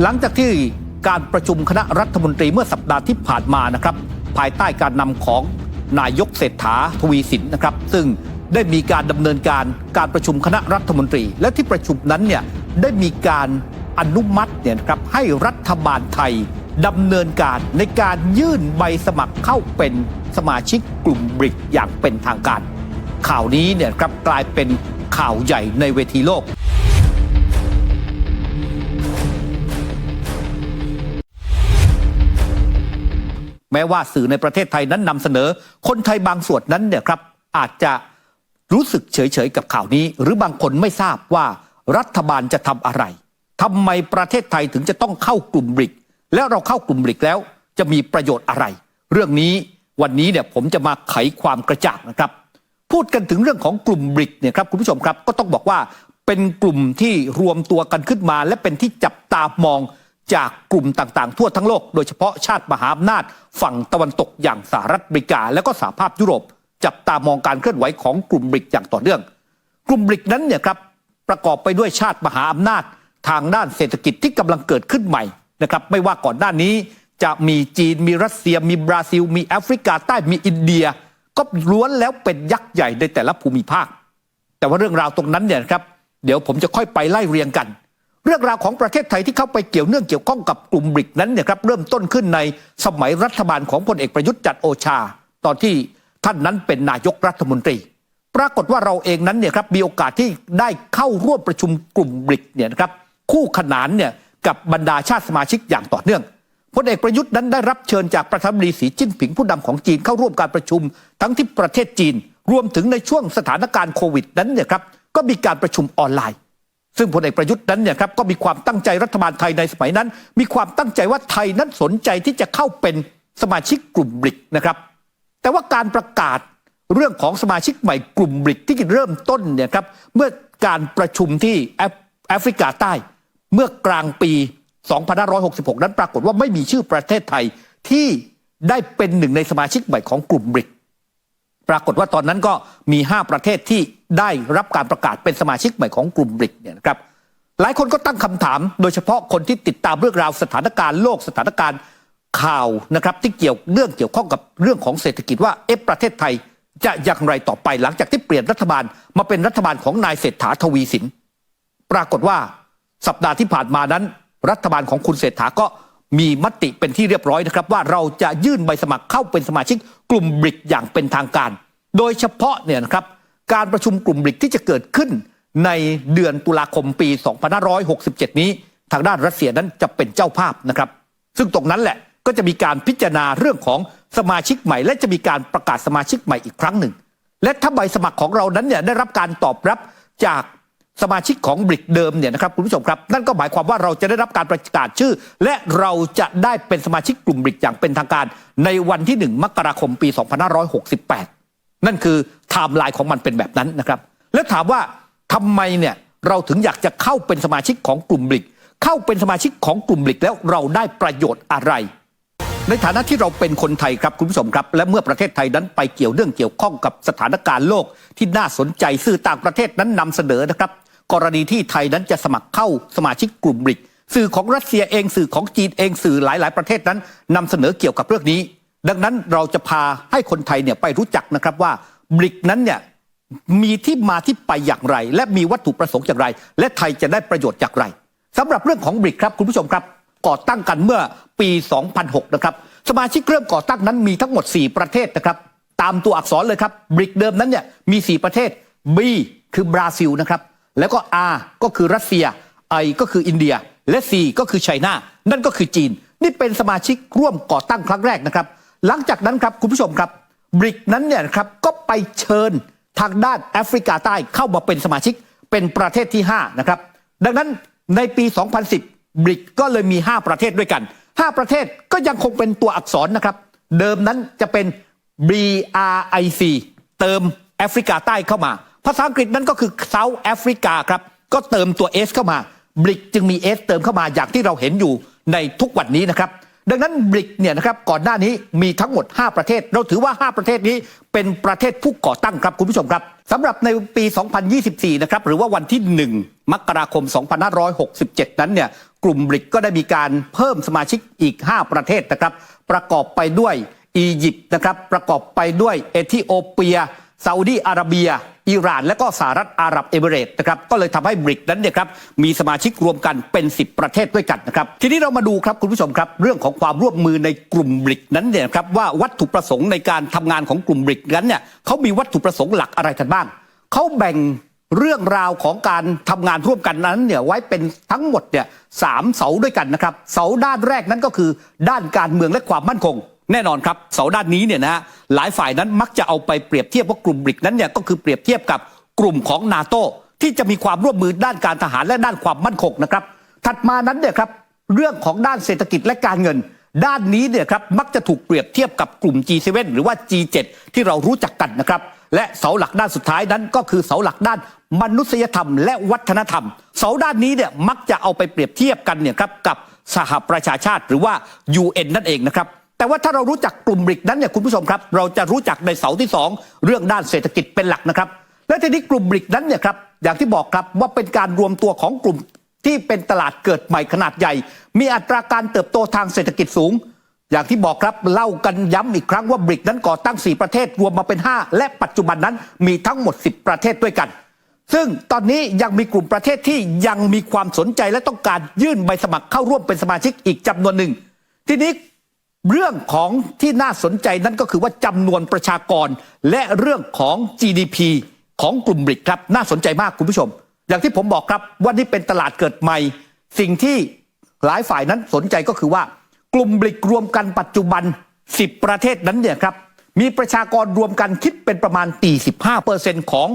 หลังจากที่การประชุมคณะรัฐมนตรีเมื่อสัปดาห์ที่ผ่านมานะครับภายใต้การนำของนายกเศรษฐาทวีสินนะครับซึ่งได้มีการดำเนินการประชุมคณะรัฐมนตรีและที่ประชุมนั้นเนี่ยได้มีการอนุมัติเนี่ยนะครับให้รัฐบาลไทยดำเนินการในการยื่นใบสมัครเข้าเป็นสมาชิกกลุ่มบริกอย่างเป็นทางการข่าวนี้เนี่ยครับกลายเป็นข่าวใหญ่ในเวทีโลกแม้ว่าสื่อในประเทศไทยนั้นนำเสนอคนไทยบางส่วนนั้นเนี่ยครับอาจจะรู้สึกเฉยๆกับข่าวนี้หรือบางคนไม่ทราบว่ารัฐบาลจะทำอะไรทำไมประเทศไทยถึงจะต้องเข้ากลุ่มบริกแล้วเราเข้ากลุ่มบริกแล้วจะมีประโยชน์อะไรเรื่องนี้วันนี้เนี่ยผมจะมาไขความกระจ่างนะครับพูดกันถึงเรื่องของกลุ่มบริกเนี่ยครับคุณผู้ชมครับก็ต้องบอกว่าเป็นกลุ่มที่รวมตัวกันขึ้นมาและเป็นที่จับตามองจากกลุ่มต่างๆทั่วทั้งโลกโดยเฉพาะชาติมหาอำนาจฝั่งตะวันตกอย่างสหรัฐอเมริกาและก็สหภาพยุโรปจับตามองการเคลื่อนไหวของกลุ่มบริกอย่างต่อเนื่องกลุ่มบริกนั้นเนี่ยครับประกอบไปด้วยชาติมหาอำนาจทางด้านเศรษฐกิจที่กำลังเกิดขึ้นใหม่นะครับไม่ว่าก่อนหน้านี้จะมีจีนมีรัสเซียมีบราซิลมีแอฟริกาใต้มีอินเดียก็ล้วนแล้วเป็นยักษ์ใหญ่ในแต่ละภูมิภาคแต่ว่าเรื่องราวตรงนั้นเนี่ยครับเดี๋ยวผมจะค่อยไปไล่เรียงกันเรื่องราวของประเทศไทยที่เข้าไปเกี่ยวข้องกับกลุ่มบริกนั้นเนี่ยครับเริ่มต้นขึ้นในสมัยรัฐบาลของพลเอกประยุทธ์จันทร์โอชาตอนที่ท่านนั้นเป็นนายกรัฐมนตรีปรากฏว่าเราเองนั้นเนี่ยครับมีโอกาสที่ได้เข้าร่วมประชุมกลุ่มบริกเนี่ยนะครับคู่ขนานเนี่ยกับบรรดาชาติสมาชิกอย่างต่อเนื่องพลเอกประยุทธ์นั้นได้รับเชิญจากประธานาธิบดีสีจิ้นผิงผู้นำของจีนเข้าร่วมการประชุมทั้งที่ประเทศจีนรวมถึงในช่วงสถานการณ์โควิดนั้นเนี่ยครับก็มีการประชุมออนไลน์ซึ่งพลเอกประยุทธ์นั้นเนี่ยครับก็มีความตั้งใจรัฐบาลไทยในสมัยนั้นมีความตั้งใจว่าไทยนั้นสนใจที่จะเข้าเป็นสมาชิกกลุ่มบริกนะครับแต่ว่าการประกาศเรื่องของสมาชิกใหม่กลุ่มบริกที่เริ่มต้นเนี่ยครับเมื่อการประชุมที่แอฟริกาใต้เมื่อกลางปี 2566 นั้นปรากฏว่าไม่มีชื่อประเทศไทยที่ได้เป็นหนึ่งในสมาชิกใหม่ของกลุ่มบริกปรากฏว่าตอนนั้นก็มี5ประเทศที่ได้รับการประกาศเป็นสมาชิกใหม่ของกลุ่มบริกเนี่ยนะครับหลายคนก็ตั้งคำถามโดยเฉพาะคนที่ติดตามเรื่องราวสถานการณ์โลกสถานการณ์ข่าวนะครับที่เกี่ยวข้องกับเรื่องของเศรษฐกิจว่าประเทศไทยจะอย่างไรต่อไปหลังจากที่เปลี่ยนรัฐบาลมาเป็นรัฐบาลของนายเศรษฐาทวีสินปรากฏว่าสัปดาห์ที่ผ่านมานั้นรัฐบาลของคุณเศรษฐาก็มีมติเป็นที่เรียบร้อยนะครับว่าเราจะยื่นใบสมัครเข้าเป็นสมาชิกกลุ่มบริกอย่างเป็นทางการโดยเฉพาะเนี่ยนะครับการประชุมกลุ่มบริกที่จะเกิดขึ้นในเดือนตุลาคมปี 2567 นี้ทางด้านรัสเซียนั้นจะเป็นเจ้าภาพนะครับซึ่งตรงนั้นแหละก็จะมีการพิจารณาเรื่องของสมาชิกใหม่และจะมีการประกาศสมาชิกใหม่อีกครั้งหนึ่งและถ้าใบสมัครของเรานั้นเนี่ยได้รับการตอบรับจากสมาชิกของบริกเดิมเนี่ยนะครับคุณผู้ชมครับนั่นก็หมายความว่าเราจะได้รับการประกาศชื่อและเราจะได้เป็นสมาชิกกลุ่มบริกอย่างเป็นทางการในวันที่1 มกราคมปี 2568 นั่นคือไทม์ไลน์ของมันเป็นแบบนั้นนะครับแล้วถามว่าทำไมเนี่ยเราถึงอยากจะเข้าเป็นสมาชิกของกลุ่มบริกเข้าเป็นสมาชิกของกลุ่มบริกแล้วเราได้ประโยชน์อะไรในฐานะที่เราเป็นคนไทยครับคุณผู้ชมครับและเมื่อประเทศไทยนั้นไปเกี่ยวข้องกับสถานการณ์โลกที่น่าสนใจสื่อต่างประเทศนั้นนำเสนอนะครับกรณีที่ไทยนั้นจะสมัครเข้าสมาชิกกลุ่มบริกสื่อของรัสเซียเองสื่อของจีนเองสื่อหลายๆประเทศนั้นนำเสนอเกี่ยวกับเรื่องนี้ดังนั้นเราจะพาให้คนไทยเนี่ยไปรู้จักนะครับว่าบริกนั้นเนี่ยมีที่มาที่ไปอย่างไรและมีวัตถุประสงค์อย่างไรและไทยจะได้ประโยชน์อย่างไรสำหรับเรื่องของบริกครับคุณผู้ชมครับก่อตั้งกันเมื่อปี 2006 นะครับสมาชิกเริ่มก่อตั้งนั้นมีทั้งหมด4ประเทศนะครับตามตัวอักษรเลยครับบริกเดิมนั้นเนี่ยมี4ประเทศ B คือบราซิลนะครับแล้วก็ R ก็คือรัสเซีย I ก็คืออินเดียและ C ก็คือไชน่านั่นก็คือจีนนี่เป็นสมาชิกร่วมก่อตั้งครั้งแรกนะครับหลังจากนั้นครับคุณผู้ชมครับบริกนั้นเนี่ยครับก็ไปเชิญทางด้านแอฟริกาใต้เข้ามาเป็นสมาชิกเป็นประเทศที่5นะครับดังนั้นในปี 2010 บริกก็เลยมี5ประเทศด้วยกัน5ประเทศก็ยังคงเป็นตัวอักษรนะครับเดิมนั้นจะเป็น BRIC เติมแอฟริกาใต้เข้ามาภาษาอังกฤษนั้นก็คือ South Africa ครับก็เติมตัว S เข้ามาบริกจึงมี S เติมเข้ามาอย่างที่เราเห็นอยู่ในทุกวันนี้นะครับดังนั้นบริกเนี่ยนะครับก่อนหน้านี้มีทั้งหมด5ประเทศเราถือว่า5ประเทศนี้เป็นประเทศผู้ก่อตั้งครับคุณผู้ชมครับสำหรับในปี 2024 นะครับหรือว่าวันที่1 มกราคม 2567 นั้นเนี่ย กลุ่มบริกก็ได้มีการเพิ่มสมาชิกอีก5ประเทศนะครับประกอบไปด้วยอียิปต์นะครับประกอบไปด้วยเอธิโอเปียซาอุดีอาระเบียอิหร่านและก็สหรัฐอาหรับเอมิเรตส์นะครับก็เลยทำให้บริกนั้นเนี่ยครับมีสมาชิกรวมกันเป็น10ประเทศด้วยกันนะครับทีนี้เรามาดูครับคุณผู้ชมครับเรื่องของความร่วมมือในกลุ่มบริกนั้นเนี่ยครับว่าวัตถุประสงค์ในการทำงานของกลุ่มบริกนั้นเนี่ยเขามีวัตถุประสงค์หลักอะไรกันบ้างเขาแบ่งเรื่องราวของการทำงานร่วมกันนั้นเนี่ยไว้เป็นทั้งหมดเนี่ย3เสาด้วยกันนะครับเสาด้านแรกนั้นก็คือด้านการเมืองและความมั่นคงแน่นอนครับเสาด้านนี้เนี่ยนะหลายฝ่ายนั้นมักจะเอาไปเปรียบเทียบว่ากลุ่มบริกนั้นเนี่ยก็คือเปรียบเทียบกับกลุ่มของนาโต้ที่จะมีความร่วมมือด้านการทหารและด้านความมั่นคงนะครับถัดมานั้นเนี่ยครับเรื่องของด้านเศรษฐกิจและการเงินด้านนี้เนี่ยครับมักจะถูกเปรียบเทียบกับกลุ่ม G7 หรือว่า G7 ที่เรารู้จักกันนะครับและเสาหลักด้านสุดท้ายนั้นก็คือเสาหลักด้านมนุษยธรรมและวัฒนธรรมเสาด้านนี้เนี่ยมักจะเอาไปเปรียบเทียบกันเนี่ยครับกับสหประชาชาติหรือว่า UN นั่นเองนะครับแต่ว่าถ้าเรารู้จักกลุ่มบริกนั้นเนี่ยคุณผู้ชมครับเราจะรู้จักในเสาที่2เรื่องด้านเศรษฐกิจเป็นหลักนะครับและทีนี้กลุ่มบริกนั้นเนี่ยครับอย่างที่บอกครับว่าเป็นการรวมตัวของกลุ่มที่เป็นตลาดเกิดใหม่ขนาดใหญ่มีอัตราการเติบโตทางเศรษฐกิจสูงอย่างที่บอกครับเล่ากันย้ำอีกครั้งว่าบริกนั้นก่อตั้ง4ประเทศรวมมาเป็น5และปัจจุบันนั้นมีทั้งหมด10ประเทศด้วยกันซึ่งตอนนี้ยังมีกลุ่มประเทศที่ยังมีความสนใจและต้องการยื่นใบสมัครเข้าร่วมเป็นสมาชิกอีกจำนวนหนึ่งทีนี้เรื่องของที่น่าสนใจนั้นก็คือว่าจำนวนประชากรและเรื่องของ GDP ของกลุ่มบริกครับน่าสนใจมากคุณผู้ชมอย่างที่ผมบอกครับว่านี่เป็นตลาดเกิดใหม่สิ่งที่หลายฝ่ายนั้นสนใจก็คือว่ากลุ่มบริกรวมกันปัจจุบัน10ประเทศนั้นเนี่ยครับมีประชากรรวมกันคิดเป็นประมาณ45%ของ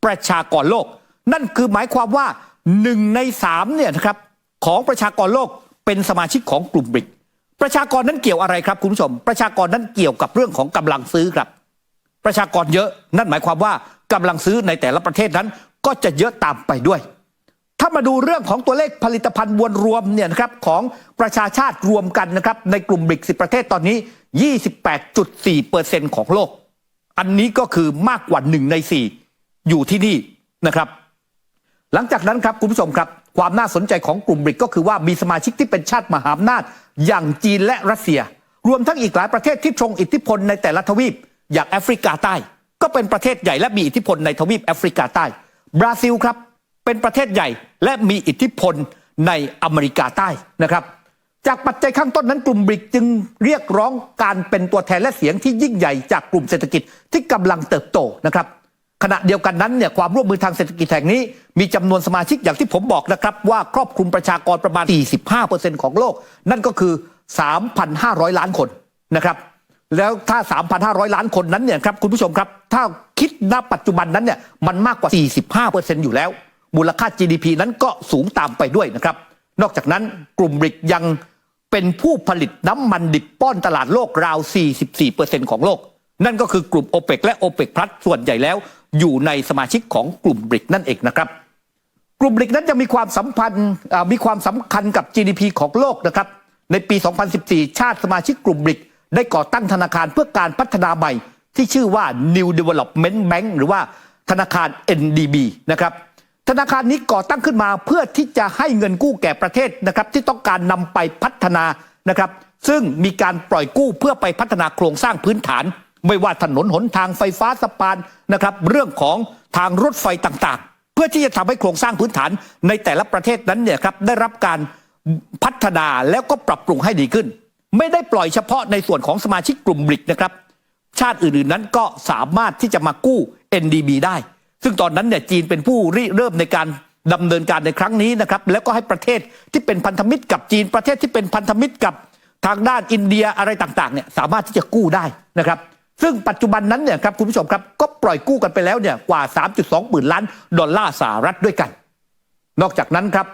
ประชากรโลกนั่นคือหมายความว่า1ใน3เนี่ยนะครับของประชากรโลกเป็นสมาชิกของกลุ่มบริกประชากรนั้นเกี่ยวอะไรครับคุณผู้ชมประชากรนั้นเกี่ยวกับเรื่องของกำลังซื้อครับประชากรเยอะนั่นหมายความว่ากำลังซื้อในแต่ละประเทศนั้นก็จะเยอะตามไปด้วยถ้ามาดูเรื่องของตัวเลขผลิตภัณฑ์มวลรวมเนี่ยนะครับของประชาชาติรวมกันนะครับในกลุ่มบริก10ประเทศตอนนี้ 28.4% ของโลกอันนี้ก็คือมากกว่า1ใน4อยู่ที่นี่นะครับหลังจากนั้นครับคุณผู้ชมครับความน่าสนใจของกลุ่มบริกก็คือว่ามีสมาชิกที่เป็นชาติมหาอำนาจอย่างจีนและรัสเซียรวมทั้งอีกหลายประเทศที่ทรงอิทธิพลในแต่ละทวีปอย่างแอฟริกาใต้ก็เป็นประเทศใหญ่และมีอิทธิพลในทวีปแอฟริกาใต้บราซิลครับเป็นประเทศใหญ่และมีอิทธิพลในอเมริกาใต้นะครับจากปัจจัยข้างต้นนั้นกลุ่มบริกจึงเรียกร้องการเป็นตัวแทนและเสียงที่ยิ่งใหญ่จากกลุ่มเศรษฐกิจที่กำลังเติบโตนะครับขณะเดียวกันนั้นเนี่ยความร่วมมือทางเศรษฐกิจแห่งนี้มีจำนวนสมาชิกอย่างที่ผมบอกนะครับว่าครอบคลุมประชากรประมาณ 45% ของโลกนั่นก็คือ 3,500 ล้านคนนะครับแล้วถ้า 3,500 ล้านคนนั้นเนี่ยครับคุณผู้ชมครับถ้าคิดณปัจจุบันนั้นเนี่ยมันมากกว่า 45% อยู่แล้วมูลค่า GDP นั้นก็สูงตามไปด้วยนะครับนอกจากนั้นกลุ่มบริกยังเป็นผู้ผลิตน้ำมันดิบป้อนตลาดโลกราว 44% ของโลกนั่นก็คือกลุ่มโอเปกและโอเปกพลัสส่วนใหญ่แล้วอยู่ในสมาชิกของกลุ่มบริกนั่นเองนะครับกลุ่มบริกนั้นจะมีความสำคัญกับ GDP ของโลกนะครับในปี 2014 ชาติสมาชิกกลุ่มบริกได้ก่อตั้งธนาคารเพื่อการพัฒนาใหม่ที่ชื่อว่า New Development Bank หรือว่าธนาคาร NDB นะครับธนาคารนี้ก่อตั้งขึ้นมาเพื่อที่จะให้เงินกู้แก่ประเทศนะครับที่ต้องการนำไปพัฒนานะครับซึ่งมีการปล่อยกู้เพื่อไปพัฒนาโครงสร้างพื้นฐานไม่ว่าถนนหนทางไฟฟ้าสะพานนะครับเรื่องของทางรถไฟต่างๆเพื่อที่จะทำให้โครงสร้างพื้นฐานในแต่ละประเทศนั้นเนี่ยครับได้รับการพัฒนาแล้วก็ปรับปรุงให้ดีขึ้นไม่ได้ปล่อยเฉพาะในส่วนของสมาชิกกลุ่มบริกนะครับชาติอื่นๆนั้นก็สามารถที่จะมากู้ NDB ได้ซึ่งตอนนั้นเนี่ยจีนเป็นผู้ริเริ่มในการดำเนินการในครั้งนี้นะครับแล้วก็ให้ประเทศที่เป็นพันธมิตรกับจีนประเทศที่เป็นพันธมิตรกับทางด้านอินเดียอะไรต่างๆเนี่ยสามารถที่จะกู้ได้นะครับซึ่งปัจจุบันนั้นเนี่ยครับคุณผู้ชมครับก็ปล่อยกู้กันไปแล้วเนี่ยกว่า 3.2 หมื่นล้านดอลลาร์สหรัฐด้วยกันนอกจากนั้นครับ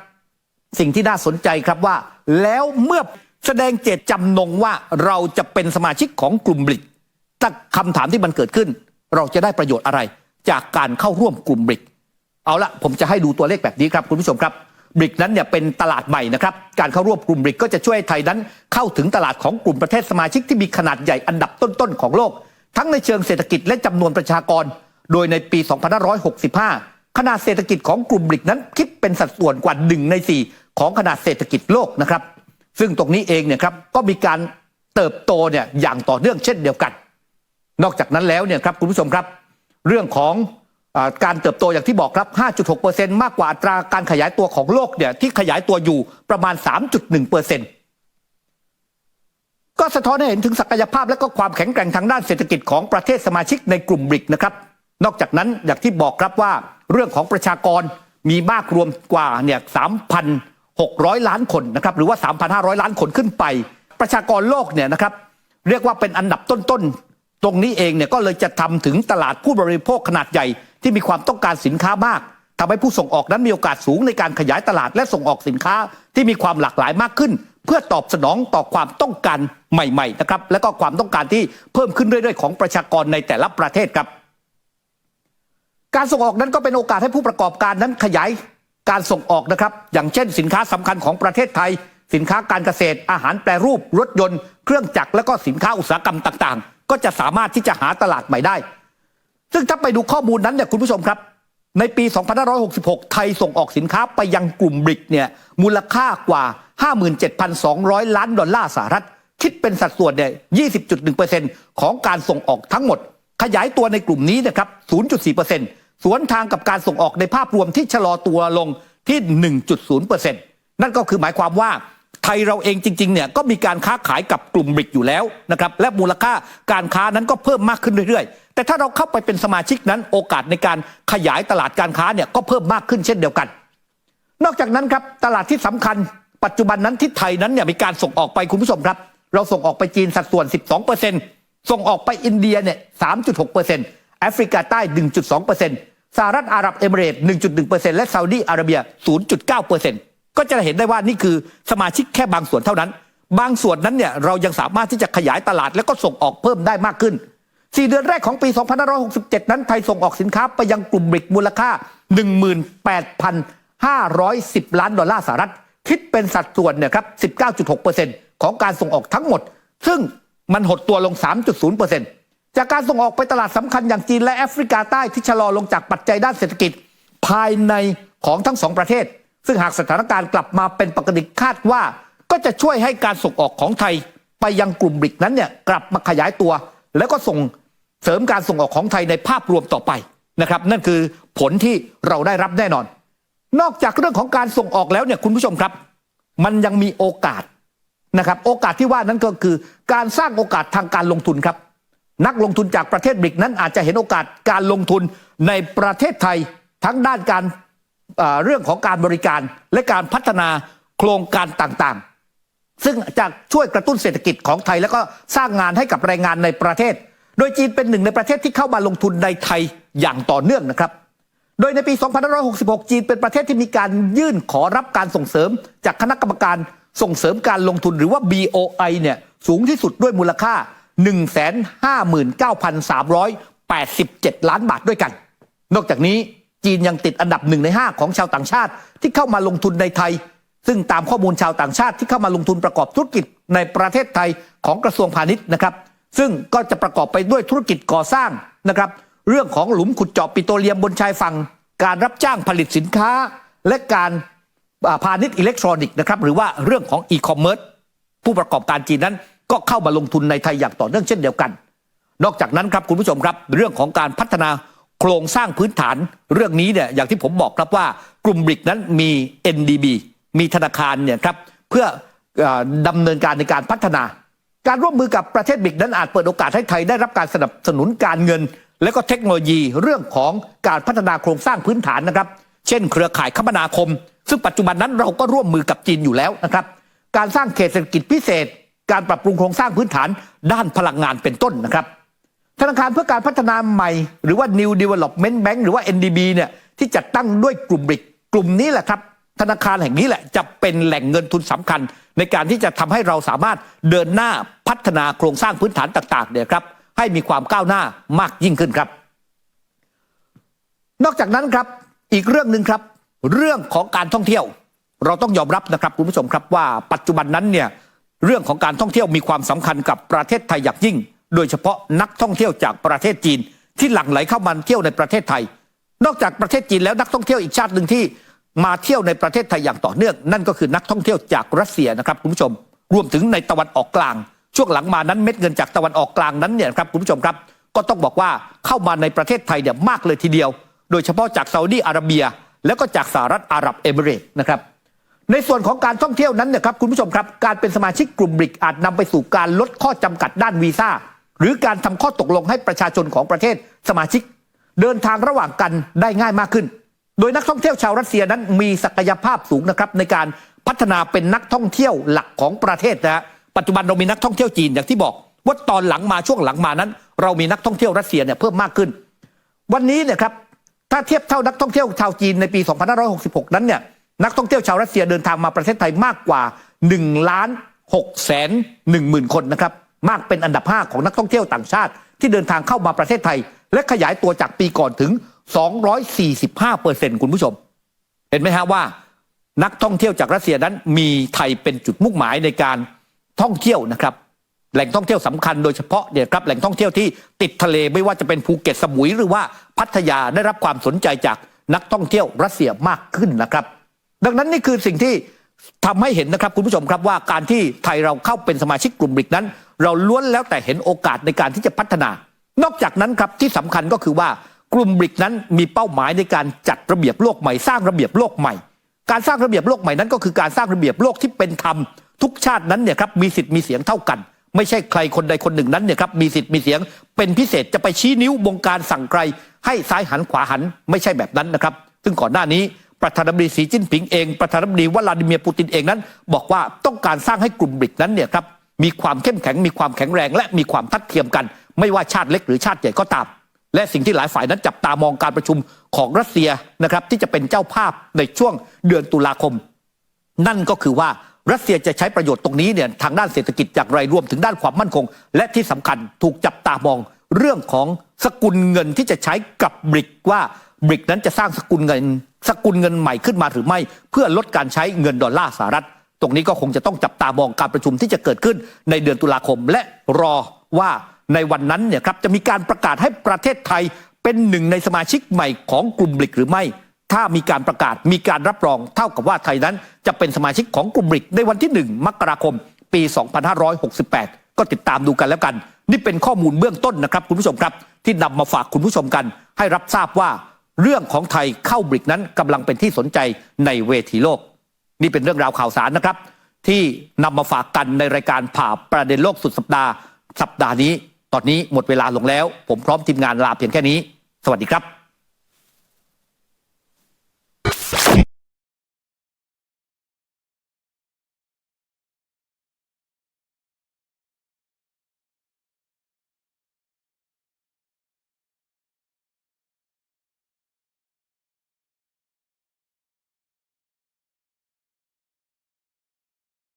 สิ่งที่น่าสนใจครับว่าแล้วเมื่อแสดงเจตจำนงว่าเราจะเป็นสมาชิกของกลุ่มบริกแต่คำถามที่มันเกิดขึ้นเราจะได้ประโยชน์อะไรจากการเข้าร่วมกลุ่มบริกเอาละผมจะให้ดูตัวเลขแบบนี้ครับคุณผู้ชมครับบริกนั้นเนี่ยเป็นตลาดใหม่นะครับการเข้าร่วมกลุ่มบริกก็จะช่วยไทยนั้นเข้าถึงตลาดของกลุ่มประเทศสมาชิกที่มีขนาดใหญ่อันดับต้นๆของโลกทั้งในเชิงเศรษฐกิจและจำนวนประชากรโดยในปี 2565 ขนาดเศรษฐกิจของกลุ่มบริกนั้นคิดเป็นสัดส่วนกว่า1 ใน 4 ของขนาดเศรษฐกิจโลกนะครับซึ่งตรงนี้เองเนี่ยครับก็มีการเติบโตเนี่ยอย่างต่อเนื่องเช่นเดียวกันนอกจากนั้นแล้วเนี่ยครับคุณผู้ชมครับเรื่องของการเติบโตอย่างที่บอกครับ 5.6% มากกว่าอัตราการขยายตัวของโลกเนี่ยที่ขยายตัวอยู่ประมาณ 3.1%ก็สะท้อนให้เห็นถึงศักยภาพและก็ความแข็งแกร่งทางด้านเศรษฐกิจของประเทศสมาชิกในกลุ่มบริกนะครับนอกจากนั้นอย่างที่บอกครับว่าเรื่องของประชากรมีมากรวมกว่าเนี่ย 3,600 ล้านคนนะครับหรือว่า 3,500 ล้านคนขึ้นไปประชากรโลกเนี่ยนะครับเรียกว่าเป็นอันดับต้นๆตรงนี้เองเนี่ยก็เลยจะทำถึงตลาดผู้บริโภคขนาดใหญ่ที่มีความต้องการสินค้ามากทำให้ผู้ส่งออกนั้นมีโอกาสสูงในการขยายตลาดและส่งออกสินค้าที่มีความหลากหลายมากขึ้นเพื่อตอบสนองต่อความต้องการใหม่ๆนะครับและก็ความต้องการที่เพิ่มขึ้นเรื่อยๆของประชากรในแต่ละประเทศครับการส่งออกนั้นก็เป็นโอกาสให้ผู้ประกอบการนั้นขยายการส่งออกนะครับอย่างเช่นสินค้าสำคัญของประเทศไทยสินค้าการเกษตรอาหารแปรรูปรถยนต์เครื่องจักรและก็สินค้าอุตสาหกรรมต่างๆก็จะสามารถที่จะหาตลาดใหม่ได้ซึ่งถ้าไปดูข้อมูลนั้นเนี่ยคุณผู้ชมครับในปี 2566 ไทยส่งออกสินค้าไปยังกลุ่มบริกเนี่ยมูลค่ากว่า 57,200 ล้านดอลลาร์สหรัฐคิดเป็นสัดส่วนเนี่ย 20.1% ของการส่งออกทั้งหมดขยายตัวในกลุ่มนี้นะครับ 0.4%สวนทางกับการส่งออกในภาพรวมที่ชะลอตัวลงที่ 1.0% นั่นก็คือหมายความว่าไทยเราเองจริงๆเนี่ยก็มีการค้าขายกับกลุ่มบริกอยู่แล้วนะครับและมูลค่าการค้านั้นก็เพิ่มมากขึ้นเรื่อยๆแต่ถ้าเราเข้าไปเป็นสมาชิกนั้นโอกาสในการขยายตลาดการค้าเนี่ยก็เพิ่มมากขึ้นเช่นเดียวกันนอกจากนั้นครับตลาดที่สำคัญปัจจุบันนั้นที่ไทยนั้นเนี่ยมีการส่งออกไปคุณผู้ชมครับเราส่งออกไปจีนสัดส่วน 12% ส่งออกไปอินเดียเนี่ย 3.6% แอฟริกาใต้ 1.2% สหรัฐอาหรับเอมิเรตส์ 1.1% และซาอุดีอาระเบีย 0.9%ก็จะเห็นได้ว่านี่คือสมาชิกแค่บางส่วนเท่านั้นบางส่วนนั้นเนี่ยเรายังสามารถที่จะขยายตลาดและก็ส่งออกเพิ่มได้มากขึ้น4 เดือนแรกของปี 2567 นั้นไทยส่งออกสินค้าไปยังกลุ่มบริกมูลค่า 18,510 ล้านดอลลาร์สหรัฐคิดเป็นสัดส่วนเนี่ยครับ 19.6% ของการส่งออกทั้งหมดซึ่งมันหดตัวลง 3.0% จากการส่งออกไปตลาดสำคัญอย่างจีนและแอฟริกาใต้ที่ชะลอลงจากปัจจัยด้านเศรษฐกิจภายในของทั้งสองประเทศซึ่งหากสถานการณ์กลับมาเป็นปกติคาดว่าก็จะช่วยให้การส่งออกของไทยไปยังกลุ่มบริกนั้นเนี่ยกลับมาขยายตัวแล้วก็ส่งเสริมการส่งออกของไทยในภาพรวมต่อไปนะครับนั่นคือผลที่เราได้รับแน่นอนนอกจากเรื่องของการส่งออกแล้วเนี่ยคุณผู้ชมครับมันยังมีโอกาสนะครับโอกาสที่ว่านั้นก็คือการสร้างโอกาสทางการลงทุนครับนักลงทุนจากประเทศบริกนั้นอาจจะเห็นโอกาสการลงทุนในประเทศไทยทั้งด้านการเรื่องของการบริการและการพัฒนาโครงการต่างๆซึ่งจะช่วยกระตุ้นเศรษฐกิจของไทยแล้วก็สร้างงานให้กับแรงงานในประเทศโดยจีนเป็นหนึ่งในประเทศที่เข้ามาลงทุนในไทยอย่างต่อเนื่องนะครับโดยในปี 2566 จีนเป็นประเทศที่มีการยื่นขอรับการส่งเสริมจากคณะกรรมการส่งเสริมการลงทุนหรือว่า BOI เนี่ยสูงที่สุดด้วยมูลค่า 159,387 ล้านบาทด้วยกันนอกจากนี้จีนยังติดอันดับ1 ใน 5ของชาวต่างชาติที่เข้ามาลงทุนในไทยซึ่งตามข้อมูลชาวต่างชาติที่เข้ามาลงทุนประกอบธุรกิจในประเทศไทยของกระทรวงพาณิชย์นะครับซึ่งก็จะประกอบไปด้วยธุรกิจก่อสร้างนะครับเรื่องของหลุมขุดเจาะปิโตรเลียมบนชายฝั่งการรับจ้างผลิตสินค้าและการพาณิชย์อิเล็กทรอนิกส์นะครับหรือว่าเรื่องของอีคอมเมิร์ซผู้ประกอบการจีนนั้นก็เข้ามาลงทุนในไทยอย่างต่อเนื่องเช่นเดียวกันนอกจากนั้นครับคุณผู้ชมครับเรื่องของการพัฒนาโครงสร้างพื้นฐานเรื่องนี้เนี่ยอย่างที่ผมบอกครับว่ากลุ่มบริกนั้นมี NDB มีธนาคารเนี่ยครับเพื่อดำเนินการในการพัฒนาการร่วมมือกับประเทศบริกนั้นอาจเปิดโอกาสให้ไทยได้รับการสนับสนุนการเงินและก็เทคโนโลยีเรื่องของการพัฒนาโครงสร้างพื้นฐานนะครับเช่นเครือข่ายคมนาคมซึ่งปัจจุบันนั้นเราก็ร่วมมือกับจีนอยู่แล้วนะครับการสร้างเขตเศรษฐกิจพิเศษการปรับปรุงโครงสร้างพื้นฐานด้านพลังงานเป็นต้นนะครับธนาคารเพื่อการพัฒนาใหม่หรือว่า New Development Bank หรือว่า NDB เนี่ยที่จัดตั้งด้วยกลุ่มบริกกลุ่มนี้แหละครับธนาคารแห่งนี้แหละจะเป็นแหล่งเงินทุนสำคัญในการที่จะทำให้เราสามารถเดินหน้าพัฒนาโครงสร้างพื้นฐานต่างๆเนี่ยครับให้มีความก้าวหน้ามากยิ่งขึ้นครับนอกจากนั้นครับอีกเรื่องหนึ่งครับเรื่องของการท่องเที่ยวเราต้องยอมรับนะครับคุณผู้ชมครับว่าปัจจุบันนั้นเนี่ยเรื่องของการท่องเที่ยวมีความสำคัญกับประเทศไทยอย่างยิ่งโดยเฉพาะนักท่องเที่ยวจากประเทศจีนที่หลั่งไหลเข้ามาเที่ยวในประเทศไทยนอกจากประเทศจีนแล้วนักท่องเที่ยวอีกชาติหนึ่งที่ มาเที่ยวในประเทศไทยอย่างต่อเนื่องนั่นก็คือนักท่องเที่ยวจากรัสเซียนะครับคุณผู้ชมรวมถึงในตะวันออกกลางช่วงหลังมานั้นเม็ดเงินจากตะวันออกกลางนั้นเนี่ยครับคุณผู้ชมครับก็ต้องบอกว่าเข้ามาในประเทศไทยเนี่ยมากเลยทีเดียวโดยเฉพาะจากซาอุดีอาระเบียแล้วก็จากสหรัฐอาหรับเอมิเรตส์นะครับในส่วนของการท่องเที่ยวนั้นเนี่ยครับคุณผู้ชมครับการเป็นสมาชิกกลุ่มบริกอาจนำไปสู่การลดข้อจำกัดด้านวีซ่าหรือการทำข้อตกลงให้ประชาชนของประเทศสมาชิกเดินทางระหว่างกันได้ง่ายมากขึ้นโดยนักท่องเที่ยวชาวรัสเซียนั้นมีศักยภาพสูงนะครับในการพัฒนาเป็นนักท่องเที่ยวหลักของประเทศนะฮะปัจจุบันเรามีนักท่องเที่ยวจีนอย่างที่บอกว่าตอนหลังมาช่วงหลังมานั้นเรามีนักท่องเที่ยวรัสเซียเนี่ยเพิ่มมากขึ้นวันนี้เนี่ยครับถ้าเทียบเท่านักท่องเที่ยวชาวจีนในปี 2566 นั้นเนี่ยนักท่องเที่ยวชาวรัสเซียเดินทางมาประเทศไทยมากกว่า 1,610,000 คนนะครับมากเป็นอันดับ 5 ของนักท่องเที่ยวต่างชาติที่เดินทางเข้ามาประเทศไทยและขยายตัวจากปีก่อนถึง 245% คุณผู้ชมเห็นไหมฮะว่านักท่องเที่ยวจากรัสเซียนั้นมีไทยเป็นจุดมุ่งหมายในการท่องเที่ยวนะครับแหล่งท่องเที่ยวสำคัญโดยเฉพาะเนี่ยครับแหล่งท่องเที่ยวที่ติดทะเลไม่ว่าจะเป็นภูเก็ตสมุยหรือว่าพัทยาได้รับความสนใจจากนักท่องเที่ยวรัสเซียมากขึ้นนะครับดังนั้นนี่คือสิ่งที่ทำให้เห็นนะครับคุณผู้ชมครับว่าการที่ไทยเราเข้าเป็นสมาชิกกลุ่มบริกนั้นเราล้วนแล้วแต่เห็นโอกาสในการที่จะพัฒนานอกจากนั้นครับที่สำคัญก็คือว่ากลุ่มบริกนั้นมีเป้าหมายในการจัดระเบียบโลกใหม่สร้างระเบียบโลกใหม่การสร้างระเบียบโลกใหม่นั้นก็คือการสร้างระเบียบโลกที่เป็นธรรมทุกชาตินั้นเนี่ยครับมีสิทธิ์มีเสียงเท่ากันไม่ใช่ใครคนใดคนหนึ่งนั้นเนี่ยครับมีสิทธิ์มีเสียงเป็นพิเศษจะไปชี้นิ้วบงการสั่งใครให้ซ้ายหันขวาหันไม่ใช่แบบนั้นนะครับซึ่งก่อนหน้านี้ประธานาธิบดีสีจิ้นผิงเองประธานาธิบดีวลาดิเมียร์ปูตินเองนั้นบอกว่าต้องการสร้างให้กลุ่มบริกนั้นเนี่ยครับมีความเข้มแข็งมีความแข็งแรงและมีความทัดเทียมกันไม่ว่าชาติเล็กหรือชาติใหญ่ก็ตามและสิ่งที่หลายฝ่ายนั้นจับตามองการประชุมของรัสเซียนะครับที่จะเป็นเจ้าภาพในช่วงเดือนตุลาคมนั่นก็คือว่ารัสเซียจะใช้ประโยชน์ตรงนี้เนี่ยทางด้านเศรษฐกิจอย่างไรรวมถึงด้านความมั่นคงและที่สำคัญถูกจับตามองเรื่องของสกุลเงินที่จะใช้กับบริกว่าบริกนั้นจะสร้างสกุลเงินใหม่ขึ้นมาหรือไม่เพื่อลดการใช้เงินดอลลาร์สหรัฐตรงนี้ก็คงจะต้องจับตามองการประชุมที่จะเกิดขึ้นในเดือนตุลาคมและรอว่าในวันนั้นเนี่ยครับจะมีการประกาศให้ประเทศไทยเป็นหนึ่งในสมาชิกใหม่ของกลุ่มบริกหรือไม่ถ้ามีการประกาศมีการรับรองเท่ากับว่าไทยนั้นจะเป็นสมาชิกของกลุ่มบริกในวันที่1 มกราคมปี 2568 ก็ติดตามดูกันแล้วกันนี่เป็นข้อมูลเบื้องต้นนะครับคุณผู้ชมครับที่นำมาฝากคุณผู้ชมกันให้รับทราบว่าเรื่องของไทยเข้าบริกนั้นกำลังเป็นที่สนใจในเวทีโลกนี่เป็นเรื่องราวข่าวสารนะครับที่นำมาฝากกันในรายการผ่าประเด็นโลกสุดสัปดาห์นี้ตอนนี้หมดเวลาลงแล้วผมพร้อมทีมงานลาเพียงแค่นี้สวัสดีครับ